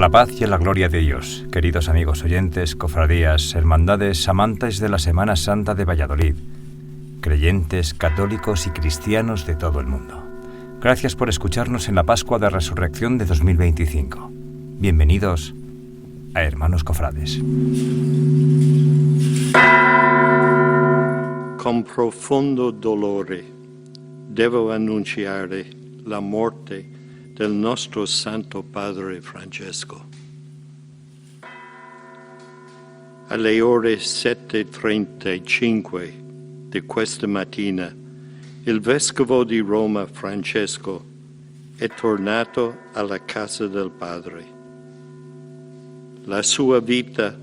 la paz y a la gloria de Dios, queridos amigos oyentes, cofradías, hermandades, amantes de la Semana Santa de Valladolid, creyentes, católicos y cristianos de todo el mundo. Gracias por escucharnos en la Pascua de Resurrección de 2025. Bienvenidos a Hermanos Cofrades. Con profondo dolore devo annunciare la morte del nostro Santo Padre Francesco. Alle ore 7:35 di questa mattina, il Vescovo di Roma Francesco è tornato alla casa del Padre. La sua vita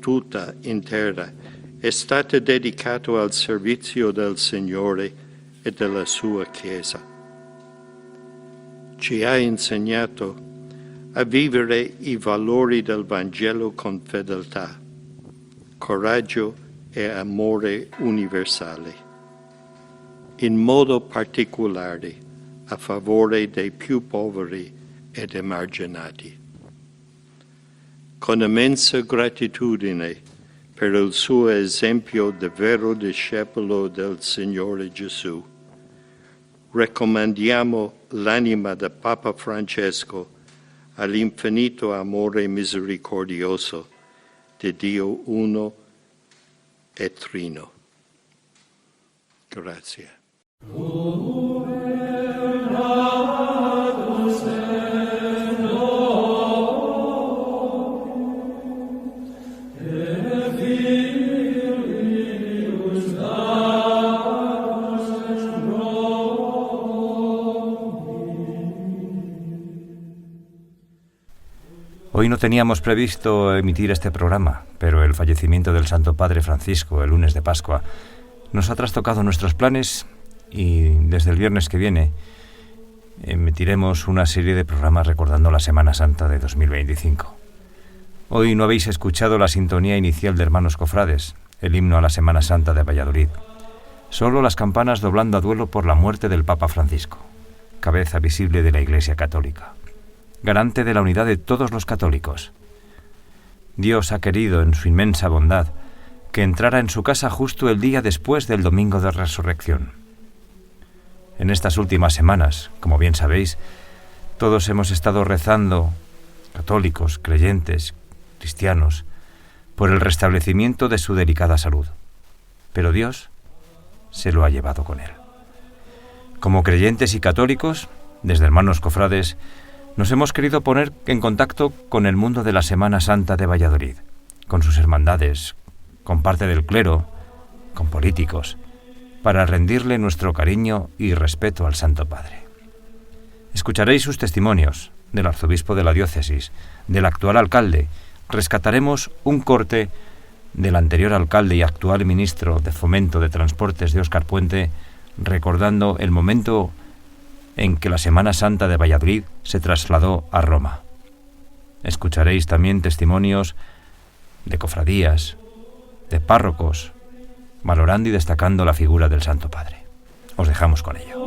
tutta intera è stata dedicata al servizio del Signore e della sua Chiesa. Ci ha insegnato a vivere i valori del Vangelo con fedeltà, coraggio e amore universale, in modo particolare a favore dei più poveri ed emarginati. Con immensa gratitudine per il suo esempio di vero discepolo del Signore Gesù, raccomandiamo l'anima del Papa Francesco all'infinito amore misericordioso di Dio uno e trino. Grazie. Hoy no teníamos previsto emitir este programa, pero el fallecimiento del Santo Padre Francisco, el lunes de Pascua, nos ha trastocado nuestros planes y desde el viernes que viene emitiremos una serie de programas recordando la Semana Santa de 2025. Hoy no habéis escuchado la sintonía inicial de Hermanos Cofrades, el himno a la Semana Santa de Valladolid. Solo las campanas doblando a duelo por la muerte del Papa Francisco, cabeza visible de la Iglesia Católica, garante de la unidad de todos los católicos. Dios ha querido, en su inmensa bondad, que entrara en su casa justo el día después del Domingo de Resurrección. En estas últimas semanas, como bien sabéis, todos hemos estado rezando, católicos, creyentes, cristianos, por el restablecimiento de su delicada salud. Pero Dios se lo ha llevado con él. Como creyentes y católicos, desde Hermanos Cofrades, nos hemos querido poner en contacto con el mundo de la Semana Santa de Valladolid, con sus hermandades, con parte del clero, con políticos, para rendirle nuestro cariño y respeto al Santo Padre. Escucharéis sus testimonios, del arzobispo de la diócesis, del actual alcalde. Rescataremos un corte del anterior alcalde y actual ministro de Fomento de Transportes de Óscar Puente, recordando el momento en que la Semana Santa de Valladolid se trasladó a Roma. Escucharéis también testimonios de cofradías, de párrocos, valorando y destacando la figura del Santo Padre. Os dejamos con ello.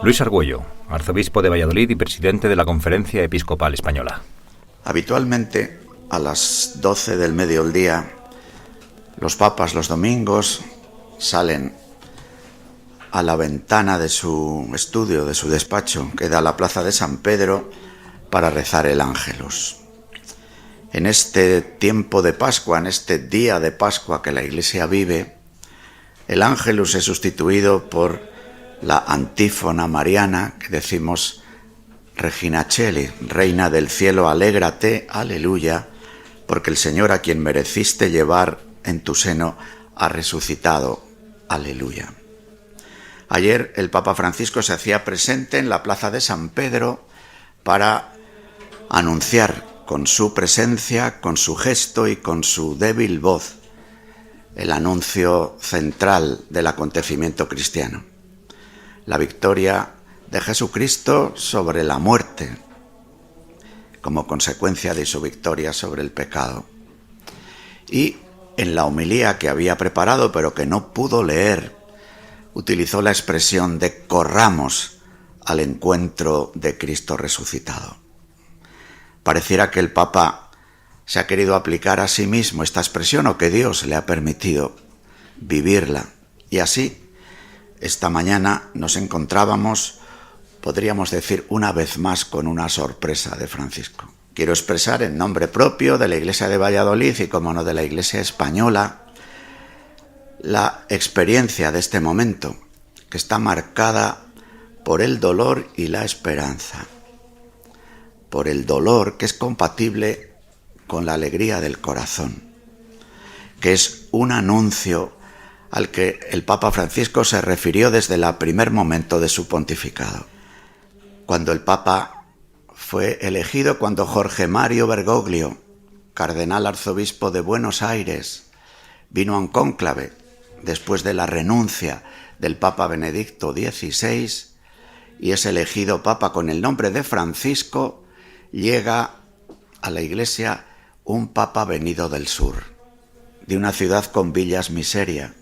Luis Argüello, arzobispo de Valladolid y presidente de la Conferencia Episcopal Española. Habitualmente, a las 12 del mediodía, los papas los domingos salen a la ventana de su estudio, de su despacho, que da a la plaza de San Pedro, para rezar el Ángelus. En este tiempo de Pascua, en este día de Pascua que la Iglesia vive, el Ángelus es sustituido por la antífona mariana que decimos Regina Coeli, Reina del cielo, alégrate, aleluya, porque el Señor a quien mereciste llevar en tu seno ha resucitado, aleluya. Ayer el Papa Francisco se hacía presente en la plaza de San Pedro para anunciar con su presencia, con su gesto y con su débil voz el anuncio central del acontecimiento cristiano: la victoria de Jesucristo sobre la muerte, como consecuencia de su victoria sobre el pecado. y en la homilía que había preparado pero que no pudo leer, utilizó la expresión de corramos al encuentro de Cristo resucitado. Pareciera que el Papa se ha querido aplicar a sí mismo esta expresión, o que Dios le ha permitido vivirla. Y así, esta mañana nos encontrábamos, podríamos decir una vez más, con una sorpresa de Francisco. Quiero expresar en nombre propio de la Iglesia de Valladolid y, como no, de la Iglesia española, la experiencia de este momento, que está marcada por el dolor y la esperanza. Por el dolor, que es compatible con la alegría del corazón, que es un anuncio al que el Papa Francisco se refirió desde el primer momento de su pontificado. Cuando el Papa fue elegido, cuando Jorge Mario Bergoglio, cardenal arzobispo de Buenos Aires, vino a un cónclave después de la renuncia del Papa Benedicto XVI y es elegido Papa con el nombre de Francisco, llega a la Iglesia un Papa venido del sur, de una ciudad con villas miseria,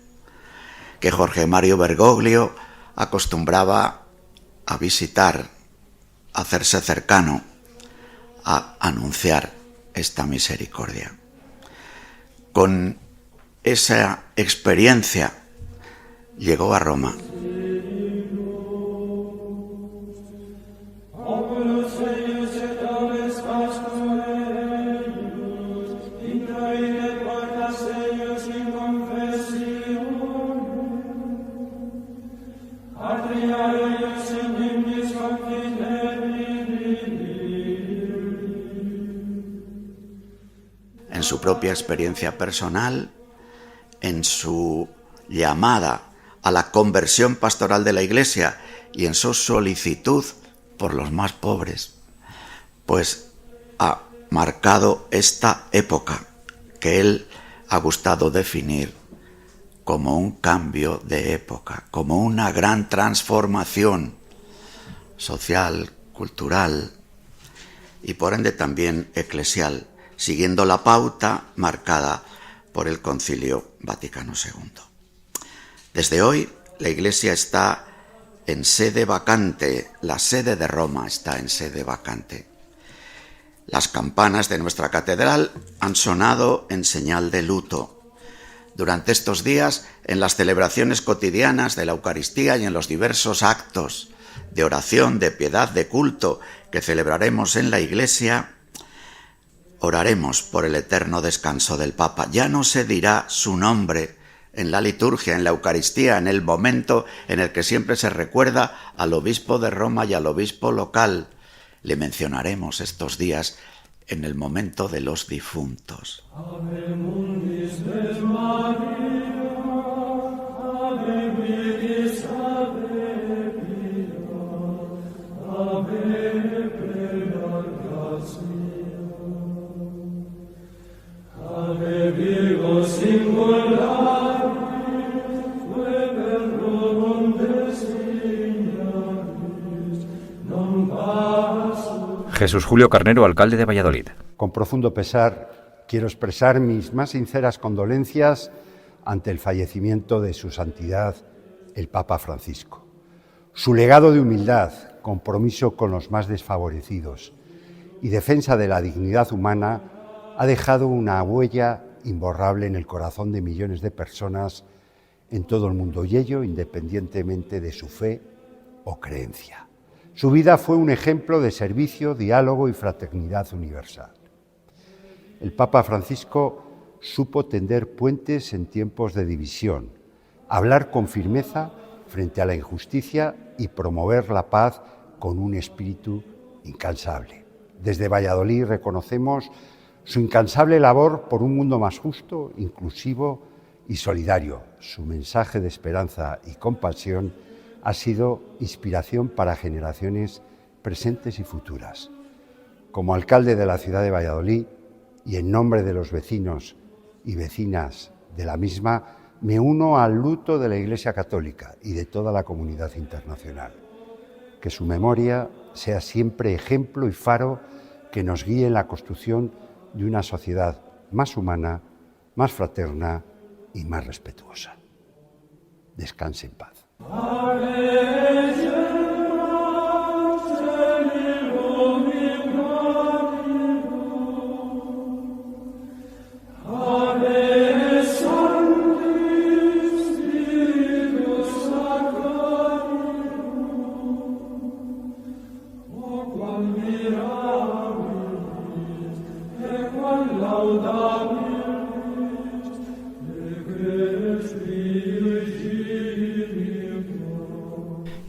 que Jorge Mario Bergoglio acostumbraba a visitar, a hacerse cercano, a anunciar esta misericordia. Con esa experiencia llegó a Roma. En su propia experiencia personal, en su llamada a la conversión pastoral de la Iglesia y en su solicitud por los más pobres, pues ha marcado esta época que él ha gustado definir como un cambio de época, como una gran transformación social, cultural y por ende también eclesial, siguiendo la pauta marcada por el Concilio Vaticano II. Desde hoy, la Iglesia está en sede vacante, la sede de Roma está en sede vacante. Las campanas de nuestra catedral han sonado en señal de luto. Durante estos días, en las celebraciones cotidianas de la Eucaristía y en los diversos actos de oración, de piedad, de culto que celebraremos en la Iglesia, oraremos por el eterno descanso del Papa. Ya no se dirá su nombre en la liturgia, en la Eucaristía, en el momento en el que siempre se recuerda al obispo de Roma y al obispo local. Le mencionaremos estos días en el momento de los difuntos. Jesús Julio Carnero, alcalde de Valladolid. Con profundo pesar quiero expresar mis más sinceras condolencias ante el fallecimiento de su santidad, el Papa Francisco. Su legado de humildad, compromiso con los más desfavorecidos y defensa de la dignidad humana ha dejado una huella imborrable en el corazón de millones de personas en todo el mundo, y ello independientemente de su fe o creencia. Su vida fue un ejemplo de servicio, diálogo y fraternidad universal. El Papa Francisco supo tender puentes en tiempos de división, hablar con firmeza frente a la injusticia y promover la paz con un espíritu incansable. Desde Valladolid reconocemos su incansable labor por un mundo más justo, inclusivo y solidario. Su mensaje de esperanza y compasión ha sido inspiración para generaciones presentes y futuras. Como alcalde de la ciudad de Valladolid y en nombre de los vecinos y vecinas de la misma, me uno al luto de la Iglesia Católica y de toda la comunidad internacional. Que su memoria sea siempre ejemplo y faro que nos guíe en la construcción de una sociedad más humana, más fraterna y más respetuosa. Descanse en paz.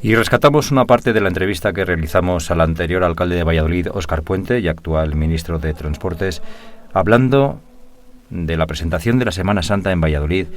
Y rescatamos una parte de la entrevista que realizamos al anterior alcalde de Valladolid, Óscar Puente, y actual ministro de Transportes, hablando de la presentación de la Semana Santa en Valladolid,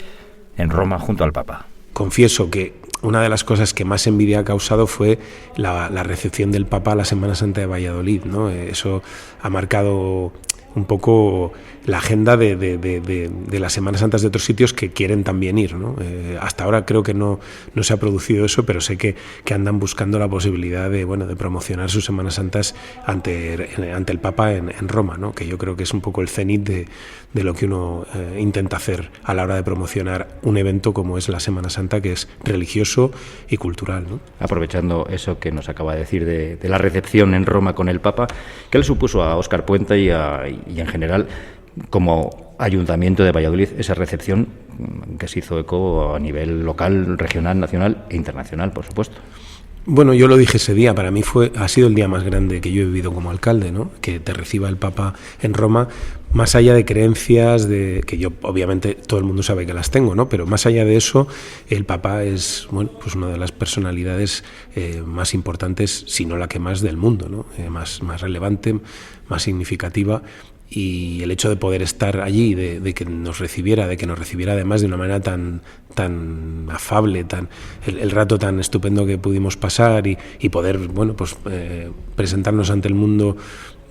en Roma, junto al Papa. Confieso que una de las cosas que más envidia ha causado fue la recepción del Papa a la Semana Santa de Valladolid, ¿no? Eso ha marcado un poco la agenda de las Semanas Santas de otros sitios que quieren también ir, ¿no? Hasta ahora creo que no se ha producido eso, pero sé que andan buscando la posibilidad de promocionar sus Semanas Santas ante el Papa en Roma, ¿no? Que yo creo que es un poco el cenit de lo que uno intenta hacer a la hora de promocionar un evento como es la Semana Santa, que es religioso y cultural, ¿no? Aprovechando eso que nos acaba de decir de la recepción en Roma con el Papa, ¿qué le supuso a Óscar Puente y en general como Ayuntamiento de Valladolid esa recepción que se hizo eco a nivel local, regional, nacional e internacional, por supuesto? Bueno, yo lo dije ese día, para mí ha sido el día más grande que yo he vivido como alcalde, ¿no? Que te reciba el Papa en Roma, más allá de creencias, que yo obviamente todo el mundo sabe que las tengo, ¿no? Pero más allá de eso, el Papa es pues una de las personalidades más importantes, si no la que más del mundo, ¿no? Más relevante, más significativa. Y el hecho de poder estar allí, de que nos recibiera además de una manera tan afable, el rato tan estupendo que pudimos pasar y poder presentarnos ante el mundo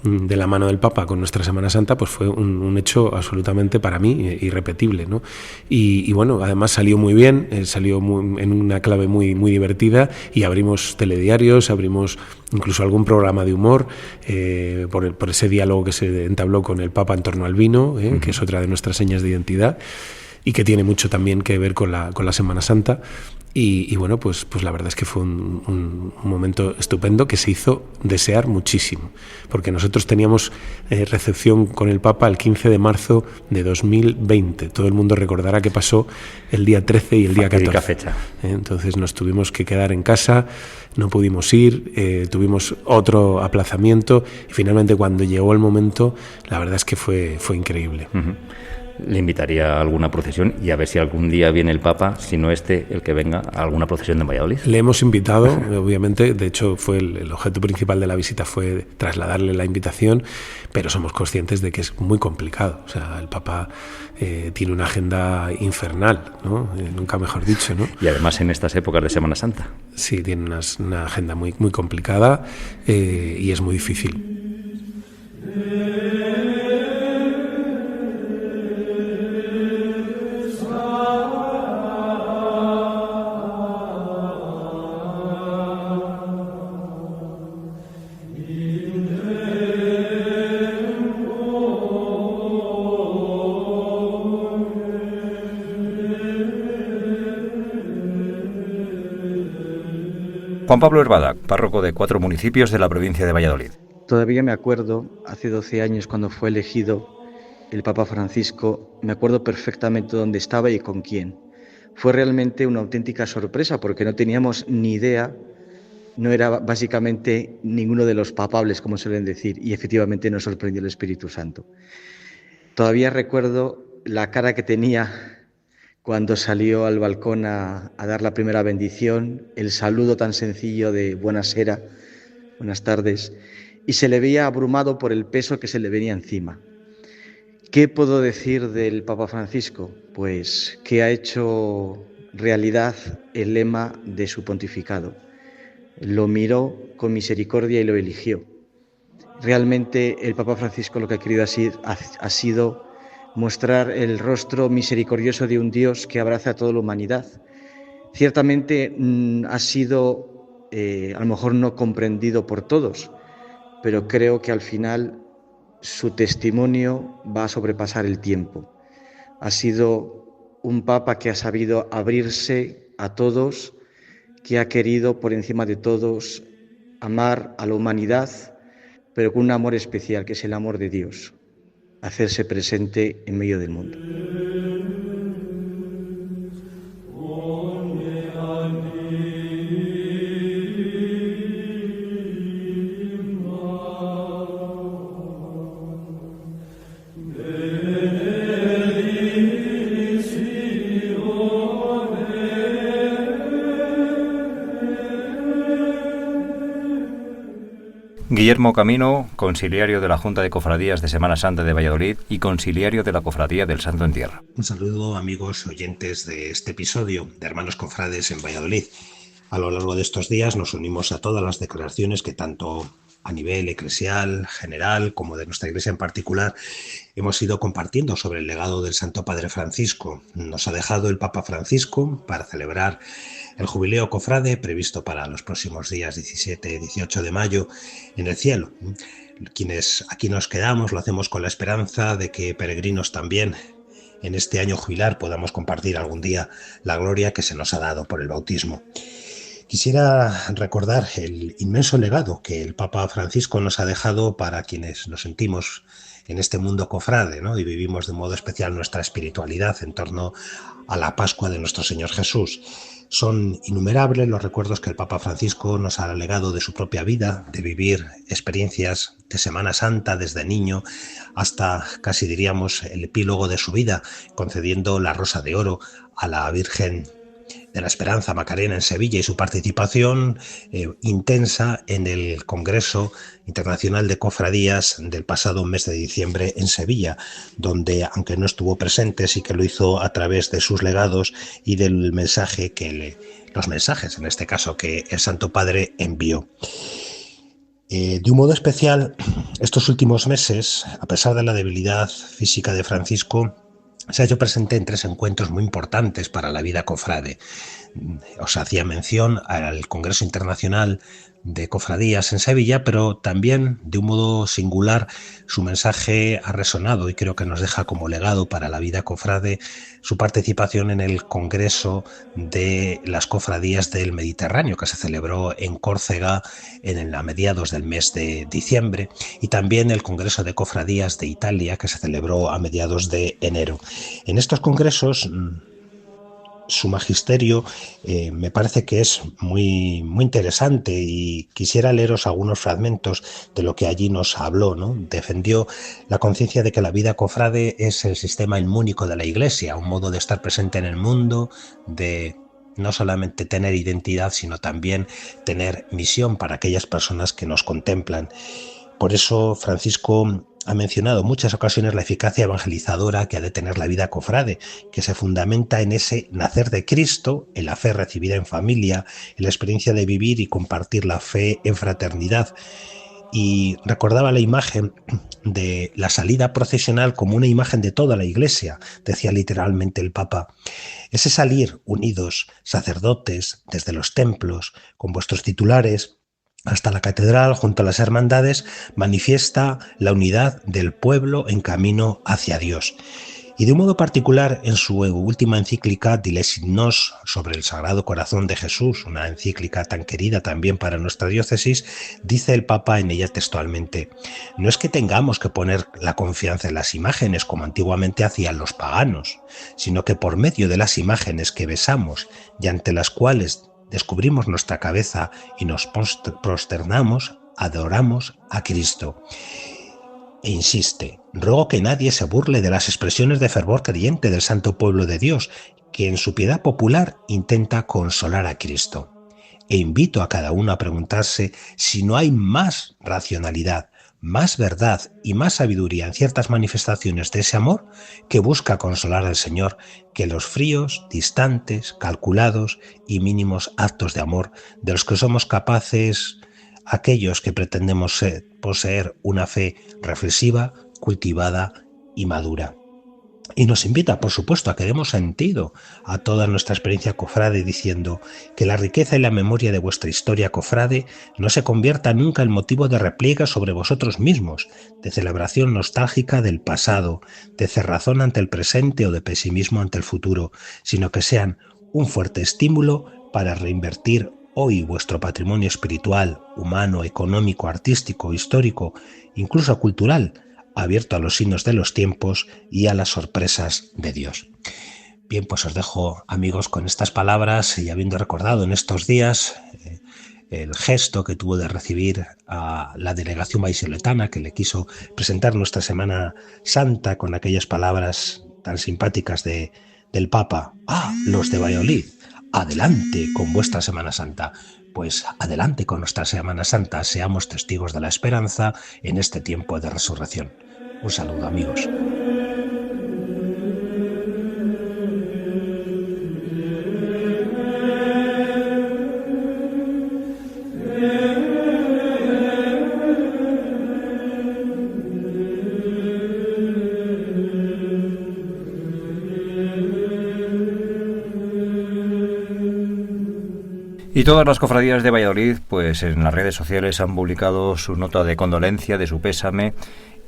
de la mano del Papa con nuestra Semana Santa, pues fue un hecho absolutamente para mí irrepetible, ¿no? Y bueno, además salió muy bien, en una clave muy divertida, y abrimos telediarios, abrimos incluso algún programa de humor por ese diálogo que se entabló con el Papa en torno al vino, que es otra de nuestras señas de identidad y que tiene mucho también que ver con la Semana Santa. Y bueno, pues la verdad es que fue un momento estupendo que se hizo desear muchísimo, porque nosotros teníamos recepción con el Papa el 15 de marzo de 2020. Todo el mundo recordará que pasó el día 13 y el día 14. Fecha. Entonces nos tuvimos que quedar en casa, no pudimos ir, tuvimos otro aplazamiento y finalmente cuando llegó el momento, la verdad es que fue increíble. Uh-huh. Le invitaría a alguna procesión y a ver si algún día viene el Papa, si no el que venga, a alguna procesión de Valladolid. Le hemos invitado, obviamente, de hecho fue el objeto principal de la visita fue trasladarle la invitación, pero somos conscientes de que es muy complicado. O sea, el Papa tiene una agenda infernal, ¿no? Nunca mejor dicho, ¿no? Y además en estas épocas de Semana Santa. Sí, tiene una agenda muy complicada y es muy difícil. Juan Pablo Herbada, párroco de 4 municipios de la provincia de Valladolid. Todavía me acuerdo, hace 12 años cuando fue elegido el Papa Francisco, me acuerdo perfectamente dónde estaba y con quién. Fue realmente una auténtica sorpresa porque no teníamos ni idea, no era básicamente ninguno de los papables, como suelen decir, y efectivamente nos sorprendió el Espíritu Santo. Todavía recuerdo la cara que tenía cuando salió al balcón a dar la primera bendición, el saludo tan sencillo de buonasera, buenas tardes, y se le veía abrumado por el peso que se le venía encima. ¿Qué puedo decir del Papa Francisco? Pues que ha hecho realidad el lema de su pontificado. Lo miró con misericordia y lo eligió. Realmente el Papa Francisco lo que ha querido ha sido mostrar el rostro misericordioso de un Dios que abraza a toda la humanidad. Ciertamente ha sido, a lo mejor no comprendido por todos, pero creo que al final su testimonio va a sobrepasar el tiempo. Ha sido un papa que ha sabido abrirse a todos, que ha querido por encima de todos amar a la humanidad, pero con un amor especial, que es el amor de Dios, hacerse presente en medio del mundo. Guillermo Camino, conciliario de la Junta de Cofradías de Semana Santa de Valladolid y conciliario de la Cofradía del Santo Entierro. Un saludo, amigos oyentes de este episodio de Hermanos Cofrades en Valladolid. A lo largo de estos días nos unimos a todas las declaraciones que tanto a nivel eclesial, general, como de nuestra Iglesia en particular, hemos ido compartiendo sobre el legado del Santo Padre Francisco. Nos ha dejado el Papa Francisco para celebrar el jubileo cofrade previsto para los próximos días 17 y 18 de mayo en el cielo. Quienes aquí nos quedamos lo hacemos con la esperanza de que peregrinos también en este año jubilar podamos compartir algún día la gloria que se nos ha dado por el bautismo. Quisiera recordar el inmenso legado que el Papa Francisco nos ha dejado para quienes nos sentimos en este mundo cofrade, ¿no? Y vivimos de modo especial nuestra espiritualidad en torno a la Pascua de nuestro Señor Jesús. Son innumerables los recuerdos que el Papa Francisco nos ha legado de su propia vida, de vivir experiencias de Semana Santa desde niño hasta, casi diríamos, el epílogo de su vida, concediendo la Rosa de Oro a la Virgen de la Esperanza Macarena en Sevilla y su participación intensa en el Congreso Internacional de Cofradías del pasado mes de diciembre en Sevilla, donde, aunque no estuvo presente, sí que lo hizo a través de sus legados y del mensaje los mensajes, en este caso, que el Santo Padre envió. De un modo especial, estos últimos meses, a pesar de la debilidad física de Francisco, se ha hecho presente en 3 encuentros muy importantes para la vida cofrade. Os hacía mención al Congreso Internacional de Cofradías en Sevilla, pero también, de un modo singular, su mensaje ha resonado y creo que nos deja como legado para la vida cofrade su participación en el Congreso de las Cofradías del Mediterráneo, que se celebró en Córcega a mediados del mes de diciembre, y también el Congreso de Cofradías de Italia, que se celebró a mediados de enero. En estos congresos, su magisterio me parece que es muy, muy interesante y quisiera leeros algunos fragmentos de lo que allí nos habló, ¿no? Defendió la conciencia de que la vida cofrade es el sistema inmúnico de la Iglesia, un modo de estar presente en el mundo, de no solamente tener identidad, sino también tener misión para aquellas personas que nos contemplan. Por eso Francisco ha mencionado en muchas ocasiones la eficacia evangelizadora que ha de tener la vida cofrade, que se fundamenta en ese nacer de Cristo, en la fe recibida en familia, en la experiencia de vivir y compartir la fe en fraternidad. Y recordaba la imagen de la salida procesional como una imagen de toda la Iglesia, decía literalmente el Papa. Ese salir unidos, sacerdotes, desde los templos, con vuestros titulares, hasta la catedral, junto a las hermandades, manifiesta la unidad del pueblo en camino hacia Dios. Y de un modo particular, en su última encíclica, Diles in nos, sobre el Sagrado Corazón de Jesús, una encíclica tan querida también para nuestra diócesis, dice el Papa en ella textualmente: no es que tengamos que poner la confianza en las imágenes como antiguamente hacían los paganos, sino que por medio de las imágenes que besamos y ante las cuales descubrimos nuestra cabeza y nos prosternamos, adoramos a Cristo. E insiste: ruego que nadie se burle de las expresiones de fervor creyente del santo pueblo de Dios, que en su piedad popular intenta consolar a Cristo. E invito a cada uno a preguntarse si no hay más racionalidad, más verdad y más sabiduría en ciertas manifestaciones de ese amor que busca consolar al Señor que los fríos, distantes, calculados y mínimos actos de amor de los que somos capaces aquellos que pretendemos poseer una fe reflexiva, cultivada y madura. Y nos invita, por supuesto, a que demos sentido a toda nuestra experiencia cofrade, diciendo que la riqueza y la memoria de vuestra historia cofrade no se convierta nunca en motivo de repliega sobre vosotros mismos, de celebración nostálgica del pasado, de cerrazón ante el presente o de pesimismo ante el futuro, sino que sean un fuerte estímulo para reinvertir hoy vuestro patrimonio espiritual, humano, económico, artístico, histórico, incluso cultural, abierto a los signos de los tiempos y a las sorpresas de Dios. Bien, pues os dejo, amigos, con estas palabras y habiendo recordado en estos días el gesto que tuvo de recibir a la delegación vallisoletana que le quiso presentar nuestra Semana Santa con aquellas palabras tan simpáticas del Papa. Los de Valladolid, adelante con vuestra Semana Santa. Pues adelante con nuestra Semana Santa, seamos testigos de la esperanza en este tiempo de resurrección. Un saludo, amigos. Y todas las cofradías de Valladolid, pues en las redes sociales han publicado su nota de condolencia, de su pésame,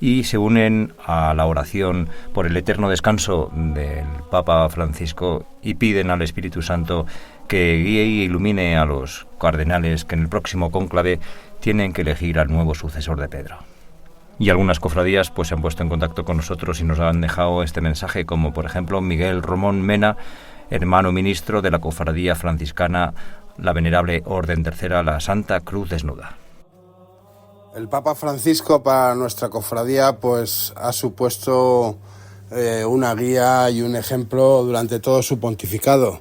y se unen a la oración por el eterno descanso del Papa Francisco y piden al Espíritu Santo que guíe y ilumine a los cardenales que en el próximo cónclave tienen que elegir al nuevo sucesor de Pedro. Y algunas cofradías pues se han puesto en contacto con nosotros y nos han dejado este mensaje, como por ejemplo Miguel Romón Mena, hermano ministro de la cofradía franciscana la Venerable Orden Tercera, la Santa Cruz Desnuda. El Papa Francisco para nuestra cofradía pues ha supuesto una guía y un ejemplo durante todo su pontificado.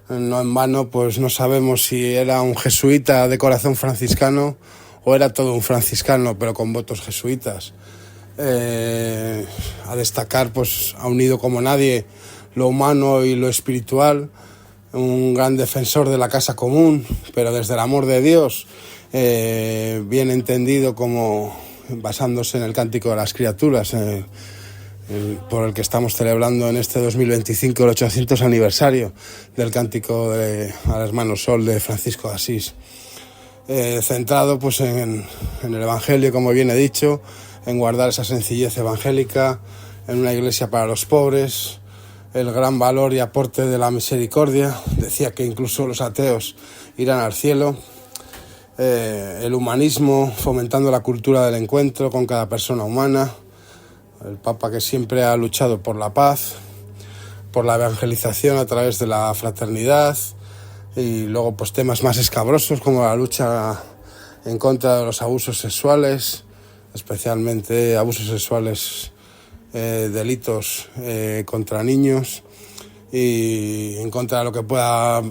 No en vano pues no sabemos si era un jesuita de corazón franciscano o era todo un franciscano pero con votos jesuitas. A destacar pues ha unido como nadie lo humano y lo espiritual, un gran defensor de la casa común, pero desde el amor de Dios, bien entendido como basándose en el Cántico de las Criaturas, por el que estamos celebrando en este 2025 el 800 aniversario del Cántico al Hermano Sol de Francisco de Asís. Centrado pues en el Evangelio, como bien he dicho, en guardar esa sencillez evangélica, en una iglesia para los pobres, el gran valor y aporte de la misericordia. Decía que incluso los ateos irán al cielo. El humanismo, fomentando la cultura del encuentro con cada persona humana. El Papa que siempre ha luchado por la paz, por la evangelización a través de la fraternidad, y luego pues temas más escabrosos como la lucha en contra de los abusos sexuales, especialmente abusos sexuales, delitos contra niños, y en contra de lo que pueda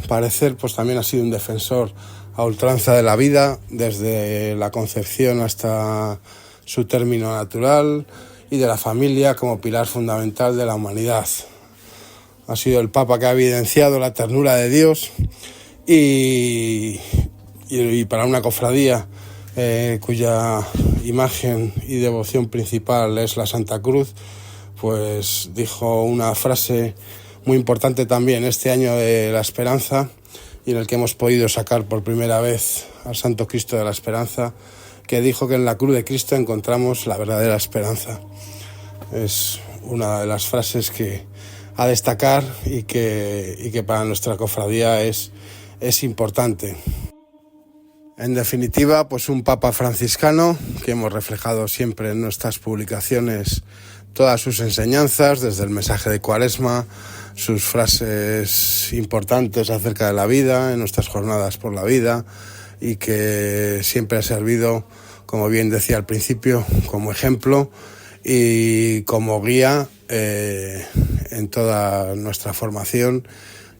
parecer, pues también ha sido un defensor a ultranza de la vida, desde la concepción hasta su término natural, y de la familia como pilar fundamental de la humanidad. Ha sido el Papa que ha evidenciado la ternura de Dios y para una cofradía cuya imagen y devoción principal es la Santa Cruz, pues dijo una frase muy importante también este año de la Esperanza, y en el que hemos podido sacar por primera vez al Santo Cristo de la Esperanza, que dijo que en la cruz de Cristo encontramos la verdadera esperanza. Es una de las frases que a destacar y que para nuestra cofradía es importante. En definitiva, pues un Papa franciscano que hemos reflejado siempre en nuestras publicaciones todas sus enseñanzas, desde el mensaje de Cuaresma, sus frases importantes acerca de la vida, en nuestras jornadas por la vida, y que siempre ha servido, como bien decía al principio, como ejemplo y como guía en toda nuestra formación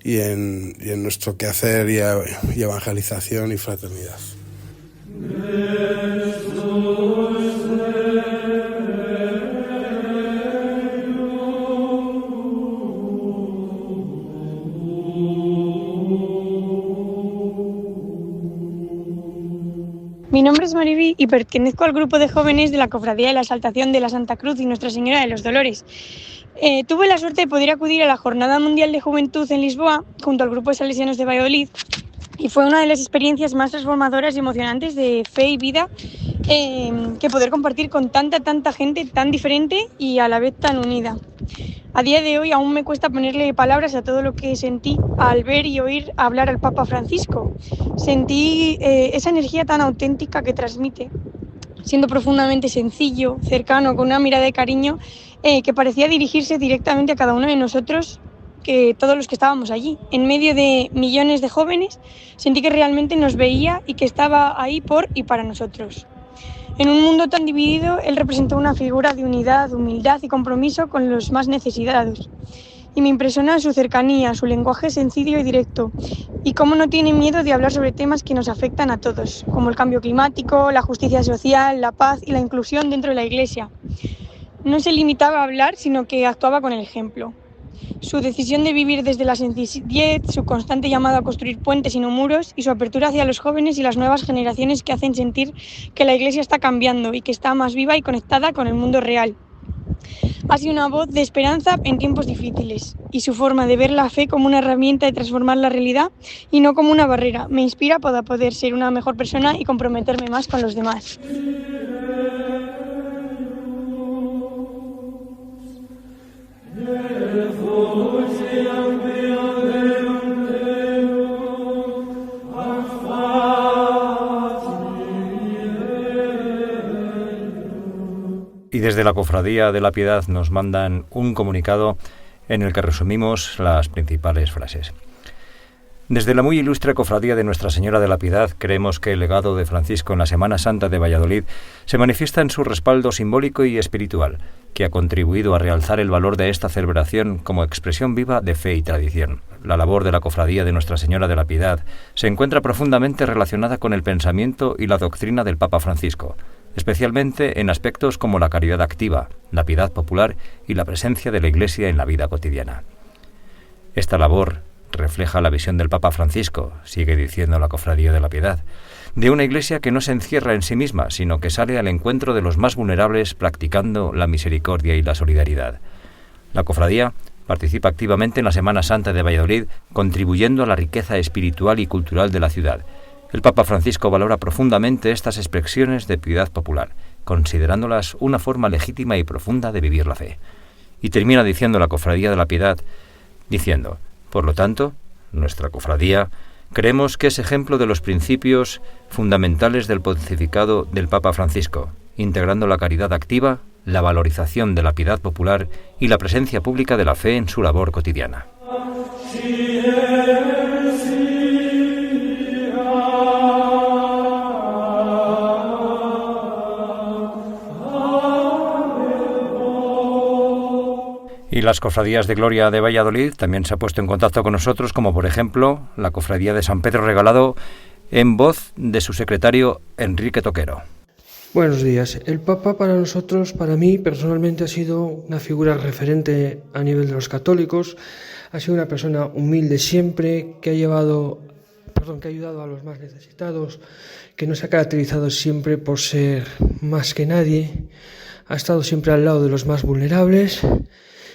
y en nuestro quehacer y evangelización y fraternidad. Mi nombre es Mariví y pertenezco al grupo de jóvenes de la Cofradía de la Exaltación de la Santa Cruz y Nuestra Señora de los Dolores. Tuve la suerte de poder acudir a la Jornada Mundial de Juventud en Lisboa junto al grupo de Salesianos de Valladolid y fue una de las experiencias más transformadoras y emocionantes de fe y vida que poder compartir con tanta gente tan diferente y a la vez tan unida. A día de hoy aún me cuesta ponerle palabras a todo lo que sentí al ver y oír hablar al Papa Francisco. Sentí esa energía tan auténtica que transmite, siendo profundamente sencillo, cercano, con una mirada de cariño que parecía dirigirse directamente a cada uno de nosotros, que todos los que estábamos allí. En medio de millones de jóvenes, sentí que realmente nos veía y que estaba ahí por y para nosotros. En un mundo tan dividido, él representó una figura de unidad, humildad y compromiso con los más necesitados. Y me impresiona su cercanía, su lenguaje sencillo y directo, y cómo no tiene miedo de hablar sobre temas que nos afectan a todos, como el cambio climático, la justicia social, la paz y la inclusión dentro de la Iglesia. No se limitaba a hablar, sino que actuaba con el ejemplo. Su decisión de vivir desde la sencillez, su constante llamado a construir puentes y no muros, y su apertura hacia los jóvenes y las nuevas generaciones que hacen sentir que la Iglesia está cambiando y que está más viva y conectada con el mundo real. Ha sido una voz de esperanza en tiempos difíciles, y su forma de ver la fe como una herramienta de transformar la realidad y no como una barrera me inspira para poder ser una mejor persona y comprometerme más con los demás. Y desde la Cofradía de la Piedad nos mandan un comunicado en el que resumimos las principales frases. Desde la muy ilustre Cofradía de Nuestra Señora de la Piedad creemos que el legado de Francisco en la Semana Santa de Valladolid se manifiesta en su respaldo simbólico y espiritual, que ha contribuido a realzar el valor de esta celebración como expresión viva de fe y tradición. La labor de la Cofradía de Nuestra Señora de la Piedad se encuentra profundamente relacionada con el pensamiento y la doctrina del Papa Francisco, especialmente en aspectos como la caridad activa, la piedad popular y la presencia de la Iglesia en la vida cotidiana. Esta labor refleja la visión del Papa Francisco, sigue diciendo la Cofradía de la Piedad, de una Iglesia que no se encierra en sí misma, sino que sale al encuentro de los más vulnerables practicando la misericordia y la solidaridad. La Cofradía participa activamente en la Semana Santa de Valladolid, contribuyendo a la riqueza espiritual y cultural de la ciudad. El Papa Francisco valora profundamente estas expresiones de piedad popular, considerándolas una forma legítima y profunda de vivir la fe. Y termina diciendo la Cofradía de la Piedad, diciendo: por lo tanto, nuestra cofradía creemos que es ejemplo de los principios fundamentales del pontificado del Papa Francisco, integrando la caridad activa, la valorización de la piedad popular y la presencia pública de la fe en su labor cotidiana. Y las cofradías de Gloria de Valladolid también se ha puesto en contacto con nosotros, como por ejemplo la Cofradía de San Pedro Regalado, en voz de su secretario Enrique Toquero. Buenos días. El Papa para nosotros, para mí personalmente, ha sido una figura referente a nivel de los católicos. Ha sido una persona humilde siempre, que ha ayudado a los más necesitados, que no se ha caracterizado siempre por ser más que nadie. Ha estado siempre al lado de los más vulnerables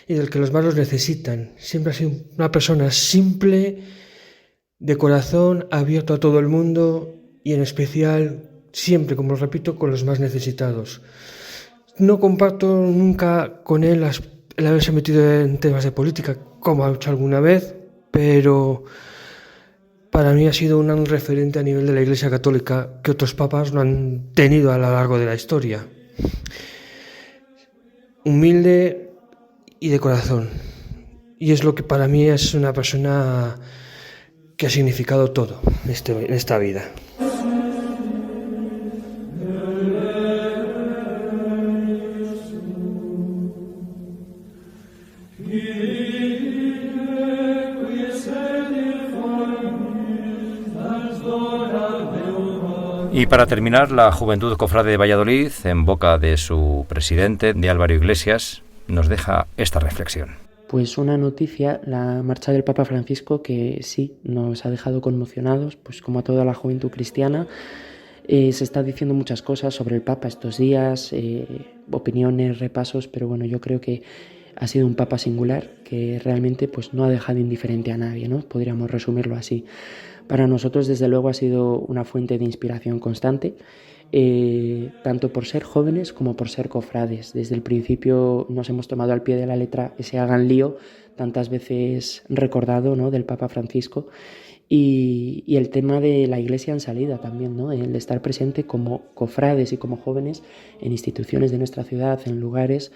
y del que los más los necesitan. Siempre ha sido una persona simple, de corazón, abierto a todo el mundo y en especial, siempre, como os repito, con los más necesitados. No comparto nunca con él el haberse metido en temas de política, como ha hecho alguna vez, pero para mí ha sido un referente a nivel de la Iglesia Católica que otros papas no han tenido a lo largo de la historia. Humilde y de corazón, y es lo que para mí es una persona que ha significado todo en esta vida. Y para terminar, la Juventud Cofrade de Valladolid, en boca de su presidente, de Álvaro Iglesias, nos deja esta reflexión. Pues una noticia, la marcha del Papa Francisco, que sí, nos ha dejado conmocionados, pues como a toda la juventud cristiana. Se está diciendo muchas cosas sobre el Papa estos días, opiniones, repasos, pero bueno, yo creo que ha sido un papa singular que realmente pues no ha dejado indiferente a nadie, ¿no? Podríamos resumirlo así. Para nosotros, desde luego, ha sido una fuente de inspiración constante, tanto por ser jóvenes como por ser cofrades. Desde el principio nos hemos tomado al pie de la letra ese hagan lío, tantas veces recordado, ¿no?, del Papa Francisco, y el tema de la Iglesia en salida también, ¿no?, el estar presente como cofrades y como jóvenes en instituciones de nuestra ciudad, en lugares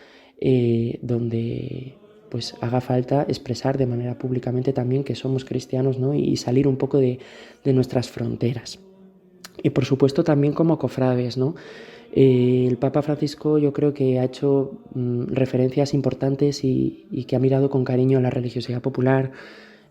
donde pues haga falta expresar de manera públicamente también que somos cristianos, ¿no?, y salir un poco de nuestras fronteras. Y por supuesto también como cofrades, ¿no? El Papa Francisco yo creo que ha hecho referencias importantes y que ha mirado con cariño la religiosidad popular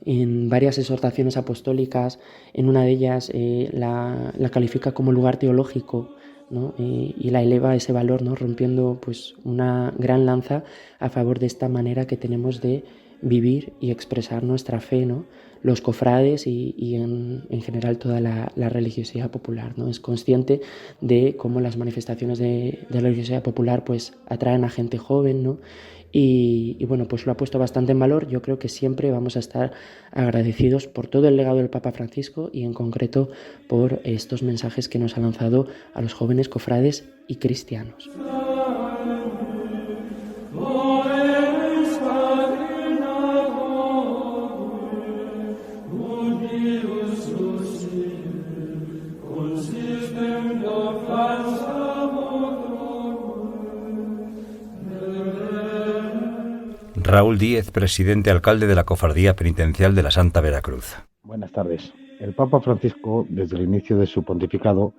en varias exhortaciones apostólicas. En una de ellas la califica como lugar teológico, ¿no? Y la eleva a ese valor, ¿no?, rompiendo pues una gran lanza a favor de esta manera que tenemos de vivir y expresar nuestra fe, ¿no?, los cofrades y en general toda la religiosidad popular, ¿no? Es consciente de cómo las manifestaciones de la religiosidad popular pues atraen a gente joven, ¿no? Y bueno, pues lo ha puesto bastante en valor. Yo creo que siempre vamos a estar agradecidos por todo el legado del Papa Francisco y en concreto por estos mensajes que nos ha lanzado a los jóvenes cofrades y cristianos. Raúl Díez, presidente alcalde de la Cofradía Penitencial de la Santa Veracruz. Buenas tardes. El Papa Francisco, desde el inicio de su pontificado,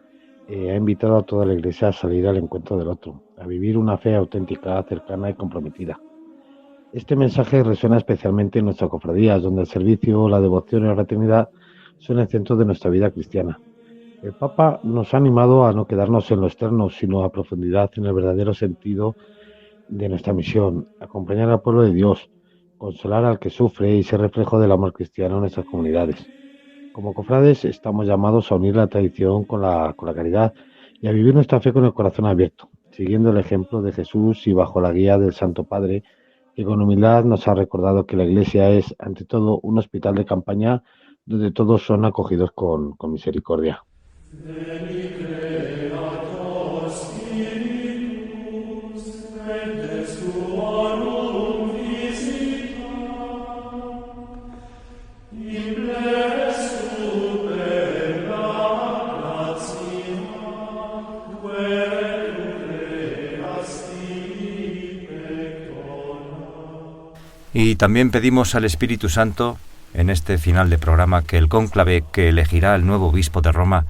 ha invitado a toda la Iglesia a salir al encuentro del otro, a vivir una fe auténtica, cercana y comprometida. Este mensaje resuena especialmente en nuestras cofradías, donde el servicio, la devoción y la fraternidad son el centro de nuestra vida cristiana. El Papa nos ha animado a no quedarnos en lo externo, sino a profundidad en el verdadero sentido de nuestra misión, acompañar al pueblo de Dios, consolar al que sufre y ser reflejo del amor cristiano en nuestras comunidades. Como cofrades estamos llamados a unir la tradición con la caridad y a vivir nuestra fe con el corazón abierto, siguiendo el ejemplo de Jesús y bajo la guía del Santo Padre, que con humildad nos ha recordado que la Iglesia es, ante todo, un hospital de campaña donde todos son acogidos con misericordia. Y también pedimos al Espíritu Santo, en este final de programa, que el cónclave que elegirá el nuevo obispo de Roma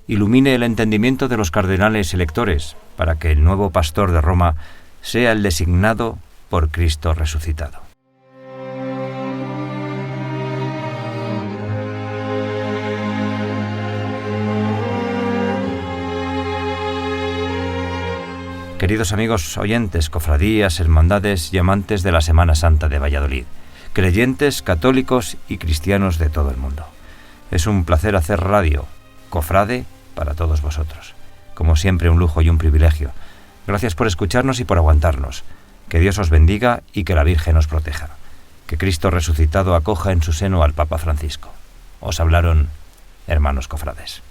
ilumine el entendimiento de los cardenales electores, para que el nuevo pastor de Roma sea el designado por Cristo resucitado. Queridos amigos oyentes, cofradías, hermandades y amantes de la Semana Santa de Valladolid, creyentes, católicos y cristianos de todo el mundo. Es un placer hacer radio, cofrade, para todos vosotros. Como siempre, un lujo y un privilegio. Gracias por escucharnos y por aguantarnos. Que Dios os bendiga y que la Virgen os proteja. Que Cristo resucitado acoja en su seno al Papa Francisco. Os hablaron hermanos cofrades.